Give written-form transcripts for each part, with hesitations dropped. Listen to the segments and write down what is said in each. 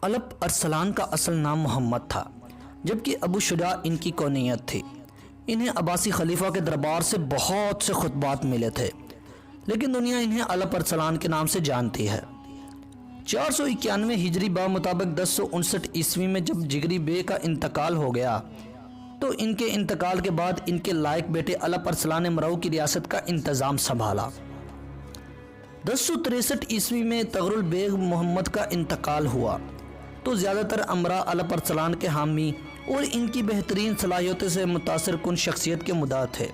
अलप अरसलान का असल नाम मोहम्मद था, जबकि अबू शुजा इनकी कौनियत थी। इन्हें अब्बासी खलीफा के दरबार से बहुत से खुतबात मिले थे, लेकिन दुनिया इन्हें अलप अरसलान के नाम से जानती है। 491 हिजरी बा मुताबिक 1059 ईस्वी में जब जिगरी बे का इंतकाल हो गया, तो इनके इंतकाल के बाद इनके लायक बेटे अलप अरसलान ने मरऊ की रियासत का इंतज़ाम संभाला। 1063 ईस्वी में तगरुल बेग मोहम्मद का इंतकाल हुआ, तो ज़्यादातर अमरा अलप अरसलान के हामी और इनकी बेहतरीन सलाहियतों से मुतासर कुन शख्सियत के मुदा थे।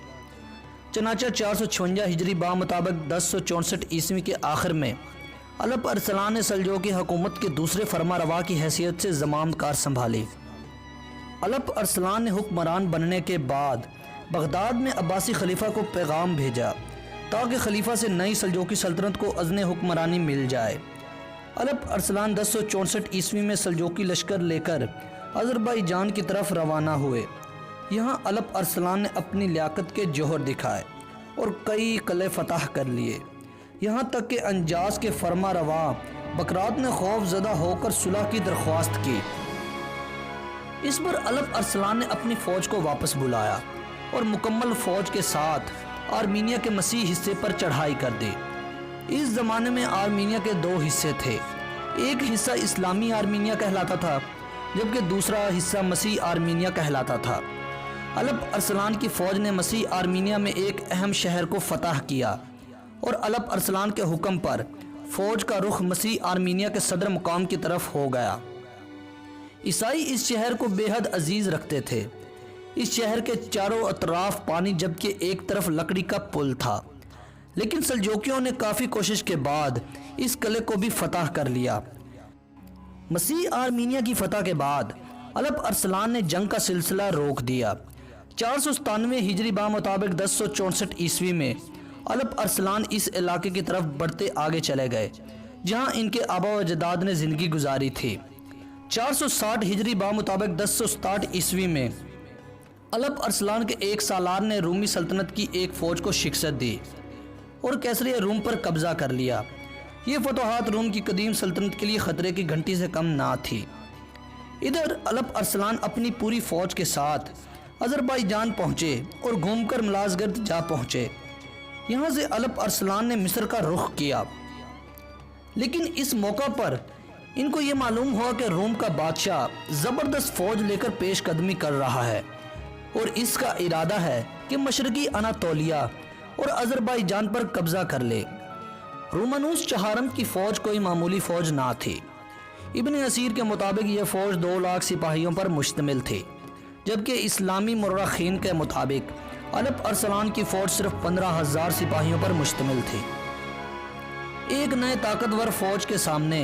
चनाचा 456 हिजरी बा मुताबिक 1064 ईस्वी के आखिर में अलप अरसलान ने सल्जोकी हुकूमत के दूसरे फरमा रवा की हैसियत से ज़माम कार संभाली। अलप अरसलान ने हुक्मरान बनने के बाद बगदाद में अब्बासी खलीफा को पैगाम भेजा ताकि खलीफा से नई सल्जोकी सल्तनत को अज़्न हुक्मरानी मिल जाए। अलप अरसलान 1064 ईस्वी में सल्जोकी लश्कर लेकर अज़रबैजान की तरफ रवाना हुए। यहाँ अलप अरसलान ने अपनी लियाकत के जोहर दिखाए और कई किले फतह कर लिए। यहाँ तक कि अंजास के फरमा रवा बकरात ने खौफ ज़दा होकर सुलह की दरख्वास्त की। इस पर अलप अरसलान ने अपनी फ़ौज को वापस बुलाया और मुकम्मल फ़ौज के साथ आर्मीनिया के मसीह हिस्से पर चढ़ाई कर दी। इस ज़माने में आर्मीनिया के दो हिस्से थे, एक हिस्सा इस्लामी आर्मीनिया कहलाता था, जबकि दूसरा हिस्सा मसीह आर्मीनिया कहलाता था। अलप अरसलान की फ़ौज ने मसीह आर्मीनिया में एक अहम शहर को फतह किया और अलप अरसलान के हुक्म पर फ़ौज का रुख मसीह आर्मीनिया के सदर मुकाम की तरफ हो गया। ईसाई इस शहर को बेहद अजीज़ रखते थे। इस शहर के चारों अतराफ पानी, जबकि एक तरफ लकड़ी का पुल था, लेकिन सल्जोकियों ने काफ़ी कोशिश के बाद इस किले को भी फतह कर लिया। मसीह आर्मीनिया की फतह के बाद अलप अरसलान ने जंग का सिलसिला रोक दिया। 497 हिजरी बा मुताबिक 1064 ईस्वी में अलप अरसलान इस इलाके की तरफ बढ़ते आगे चले गए जहां इनके आबा व अजदाद ने ज़िंदगी गुजारी थी। 460 हिजरी बा मुताबिक 1067 ईस्वी में अलप अरसलान के एक सालार ने रूमी सल्तनत की एक फ़ौज को शिकस्त दी और कैसरिया रूम पर कब्ज़ा कर लिया। ये फतवाहत रूम की कदीम सल्तनत के लिए ख़तरे की घंटी से कम ना थी। इधर अलप अरसलान अपनी पूरी फ़ौज के साथ अज़रबैजान पहुँचे और घूमकर मलाज़गर्द जा पहुँचे। यहाँ से अलप अरसलान ने मिस्र का रुख किया, लेकिन इस मौका पर इनको ये मालूम हुआ कि रोम का बादशाह ज़बरदस्त फ़ौज लेकर पेश कदमी कर रहा है और इसका इरादा है कि मशरकी अनातोलिया और अज़रबैजान पर कब्ज़ा कर ले। रोमानुस चहारम की फ़ौज कोई मामूली फ़ौज ना थी। इब्न असीर के मुताबिक यह फ़ौज 2 लाख सिपाहियों पर मुश्तमिल थी, जबकि इस्लामी मुर्रखीन के मुताबिक अलप अरसलान की फ़ौज सिर्फ 15,000 सिपाहियों पर मुश्तमिल थी। एक नए ताकतवर फ़ौज के सामने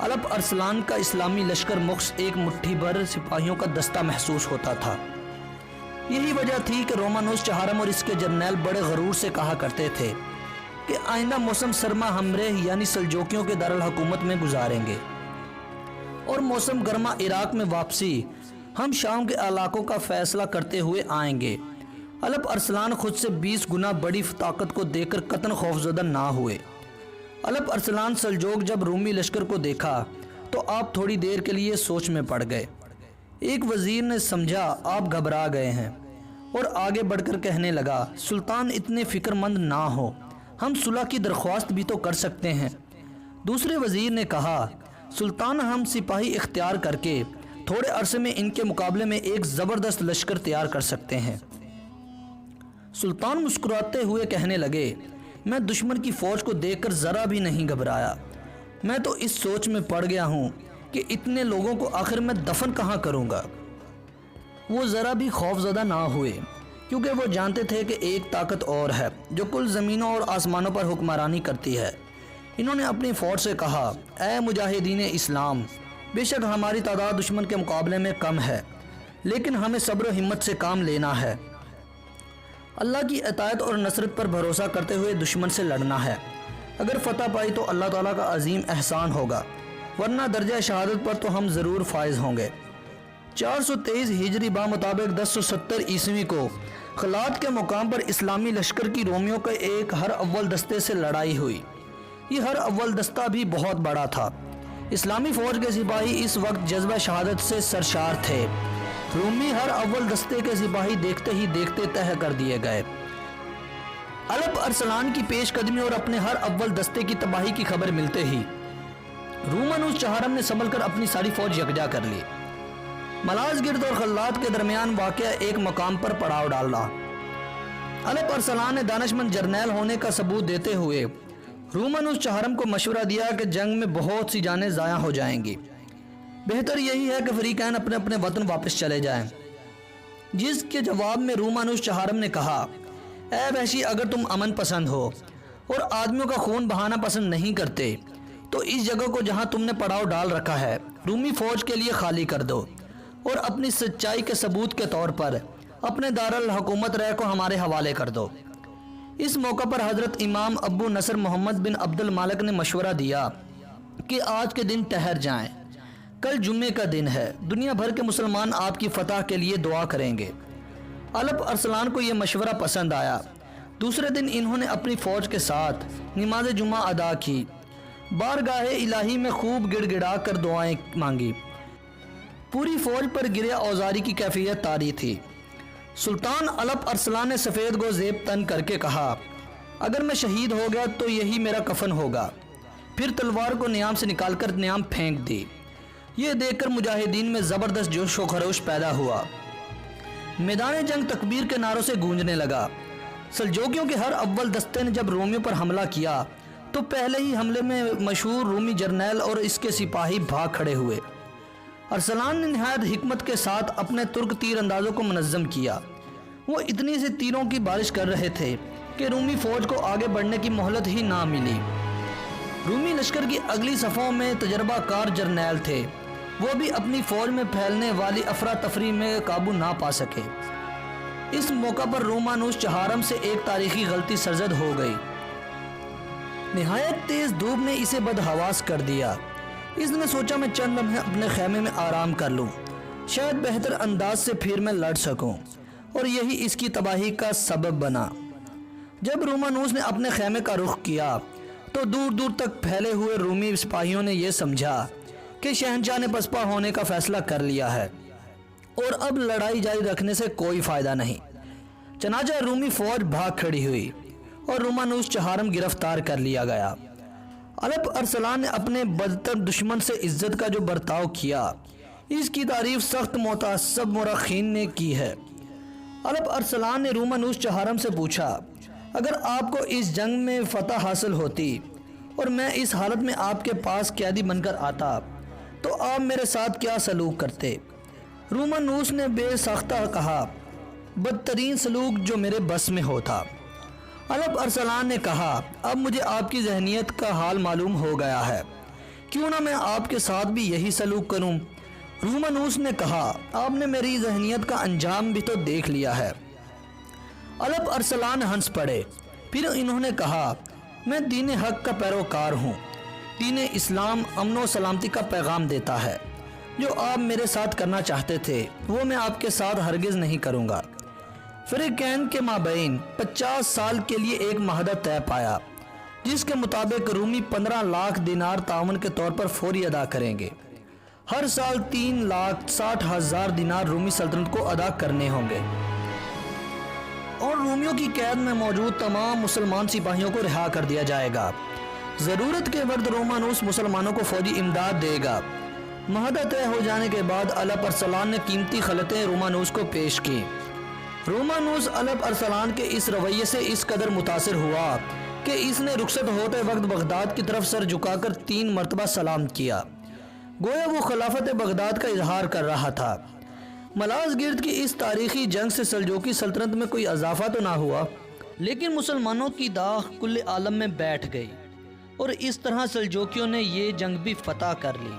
अलप अरसलान का इस्लामी लश्कर मुख्स एक मुट्ठी भर सिपाहियों का दस्ता महसूस होता था। यही वजह थी कि रोमानुस चहारम और इसके जर्नैल बड़े गरूर से कहा करते थे कि आइंदा मौसम सरमा हमरे यानी सल्जोकियों के दारुल हुकूमत में गुजारेंगे और मौसम गर्मा इराक में वापसी हम शाम के इलाकों का फैसला करते हुए आएंगे। अलप अरसलान खुद से 20 गुना बड़ी ताकत को देखकर कतन खौफजदा ना हुए। अलप अरसलान सल्जोक जब रूमी लश्कर को देखा तो आप थोड़ी देर के लिए सोच में पड़ गए। एक वजीर ने समझा आप घबरा गए हैं और आगे बढ़कर कहने लगा, सुल्तान इतने फ़िक्रमंद ना हो, हम सुलह की दरख्वास्त भी तो कर सकते हैं। दूसरे वजीर ने कहा, सुल्तान हम सिपाही इख्तियार करके थोड़े अरसे में इनके मुकाबले में एक ज़बरदस्त लश्कर तैयार कर सकते हैं। सुल्तान मुस्कुराते हुए कहने लगे, मैं दुश्मन की फ़ौज को देखकर ज़रा भी नहीं घबराया। मैं तो इस सोच में पड़ गया हूँ कि इतने लोगों को आखिर मैं दफन कहाँ करूँगा। वो ज़रा भी खौफज़दा ना हुए, क्योंकि वो जानते थे कि एक ताकत और है जो कुल ज़मीनों और आसमानों पर हुक्मरानी करती है। इन्होंने अपनी फ़ौज से कहा, ऐ मुजाहिदीन इस्लाम, बेशक हमारी तादाद दुश्मन के मुकाबले में कम है, लेकिन हमें सब्र हिम्मत से काम लेना है। अल्लाह की अतायत और नसरत पर भरोसा करते हुए दुश्मन से लड़ना है। अगर फतह पाई तो अल्लाह ताला का अजीम एहसान होगा, वरना दर्जा शहादत पर तो हम ज़रूर फायज़ होंगे। 423 हिजरी बा मुताबिक 1070 ईस्वी को खलात के मुकाम पर इस्लामी लश्कर की रोमियों का एक हर अव्वल दस्ते से लड़ाई हुई। ये हर अव्वल दस्ता भी बहुत बड़ा था। اسلامی فوج کے سپاہی اس وقت جذبہ شہادت سے سرشار تھے۔ رومی ہر اول دستے کے سپاہی دیکھتے ہی دیکھتے تہہ کر دیے گئے۔ الپ ارسلان کی پیش قدمی اور اپنے ہر اول دستے کی تباہی کی خبر ملتے ہی رومانوس چہارم نے سنبھل کر اپنی ساری فوج یکجا کر لی۔ ملازگرد اور خلات کے درمیان واقعہ ایک مقام پر پڑاؤ ڈالا۔ الپ ارسلان نے دانشمند جرنیل ہونے کا ثبوت دیتے ہوئے رومانوس چہارم کو مشورہ دیا کہ جنگ میں بہت سی جانیں ضائع ہو جائیں گی، بہتر یہی ہے کہ فریقین اپنے اپنے وطن واپس چلے جائیں۔ جس کے جواب میں رومانوس چہارم نے کہا، اے وحشی، اگر تم امن پسند ہو اور آدمیوں کا خون بہانا پسند نہیں کرتے تو اس جگہ کو جہاں تم نے پڑاؤ ڈال رکھا ہے رومی فوج کے لیے خالی کر دو اور اپنی سچائی کے ثبوت کے طور پر اپنے دارالحکومت رہ کو ہمارے حوالے کر دو۔ اس موقع پر حضرت امام ابو نصر محمد بن عبد المالک نے مشورہ دیا کہ آج کے دن ٹھہر جائیں، کل جمعے کا دن ہے، دنیا بھر کے مسلمان آپ کی فتح کے لیے دعا کریں گے۔ الپ ارسلان کو یہ مشورہ پسند آیا۔ دوسرے دن انہوں نے اپنی فوج کے ساتھ نماز جمعہ ادا کی، بارگاہ الہی میں خوب گڑ گڑا کر دعائیں مانگی۔ پوری فوج پر گرے اوزاری کی کیفیت طاری تھی۔ سلطان الپ ارسلان نے سفید گو زیب تن کر کے کہا، اگر میں شہید ہو گیا تو یہی میرا کفن ہوگا۔ پھر تلوار کو نیام سے نکال کر نیام پھینک دی۔ یہ دیکھ کر مجاہدین میں زبردست جوش و خروش پیدا ہوا۔ میدان جنگ تکبیر کے نعروں سے گونجنے لگا۔ سلجوکیوں کے ہر اول دستے نے جب رومیوں پر حملہ کیا تو پہلے ہی حملے میں مشہور رومی جرنیل اور اس کے سپاہی بھاگ کھڑے ہوئے۔ ارسلان نے نہایت حکمت کے ساتھ اپنے ترک تیر اندازوں کو منظم کیا۔ وہ اتنی سے تیروں کی بارش کر رہے تھے کہ رومی فوج کو آگے بڑھنے کی مہلت ہی نہ ملی۔ رومی لشکر کی اگلی صفوں میں تجربہ کار جرنیل تھے، وہ بھی اپنی فوج میں پھیلنے والی افراتفری میں قابو نہ پا سکے۔ اس موقع پر رومانوس چہارم سے ایک تاریخی غلطی سرزد ہو گئی۔ نہایت تیز دھوپ نے اسے بدحواس کر دیا۔ اس نے سوچا میں چند لمحے اپنے خیمے میں آرام کر لوں، شاید بہتر انداز سے پھر میں لڑ سکوں، اور یہی اس کی تباہی کا سبب بنا۔ جب رومانوس نے اپنے خیمے کا رخ کیا تو دور دور تک پھیلے ہوئے رومی سپاہیوں نے یہ سمجھا کہ شہنشاہ نے پسپا ہونے کا فیصلہ کر لیا ہے اور اب لڑائی جاری رکھنے سے کوئی فائدہ نہیں۔ چنانچہ رومی فوج بھاگ کھڑی ہوئی اور رومانوس چہارم گرفتار کر لیا گیا۔ الپ ارسلان نے اپنے بدتر دشمن سے عزت کا جو برتاؤ کیا، اس کی تعریف سخت متعصب مورخین نے کی ہے۔ الپ ارسلان نے رومانوس چہارم سے پوچھا، اگر آپ کو اس جنگ میں فتح حاصل ہوتی اور میں اس حالت میں آپ کے پاس قیدی بن کر آتا تو آپ میرے ساتھ کیا سلوک کرتے؟ رومانوس نے بے ساختہ کہا، بدترین سلوک جو میرے بس میں ہوتا۔ الپ ارسلان نے کہا، اب مجھے آپ کی ذہنیت کا حال معلوم ہو گیا ہے، کیوں نہ میں آپ کے ساتھ بھی یہی سلوک کروں؟ رومانوس نے کہا، آپ نے میری ذہنیت کا انجام بھی تو دیکھ لیا ہے۔ الپ ارسلان ہنس پڑے، پھر انہوں نے کہا، میں دین حق کا پیروکار ہوں۔ دین اسلام امن و سلامتی کا پیغام دیتا ہے۔ جو آپ میرے ساتھ کرنا چاہتے تھے وہ میں آپ کے ساتھ ہرگز نہیں کروں گا۔ فریقین کے مابین 50 سال کے لیے ایک معاہدہ طے پایا، جس کے مطابق رومی 15 لاکھ دینار تعاون کے طور پر فوری ادا کریں گے۔ ہر سال 3,60,000 دینار رومی سلطنت کو ادا کرنے ہوں گے، اور رومیوں کی قید میں موجود تمام مسلمان سپاہیوں کو رہا کر دیا جائے گا۔ ضرورت کے وقت رومانوس مسلمانوں کو فوجی امداد دے گا۔ معاہدہ طے ہو جانے کے بعد الپ ارسلان نے قیمتی خلعتیں رومانوس کو پیش کی۔ رومانوس الپ ارسلان کے اس رویے سے اس قدر متاثر ہوا کہ اس نے رخصت ہوتے وقت بغداد کی طرف سر جھکا کر 3 مرتبہ سلام کیا، گویا وہ خلافت بغداد کا اظہار کر رہا تھا۔ ملازگرد کی اس تاریخی جنگ سے سلجوقی سلطنت میں کوئی اضافہ تو نہ ہوا، لیکن مسلمانوں کی داغ کل عالم میں بیٹھ گئی، اور اس طرح سلجوکیوں نے یہ جنگ بھی فتح کر لی۔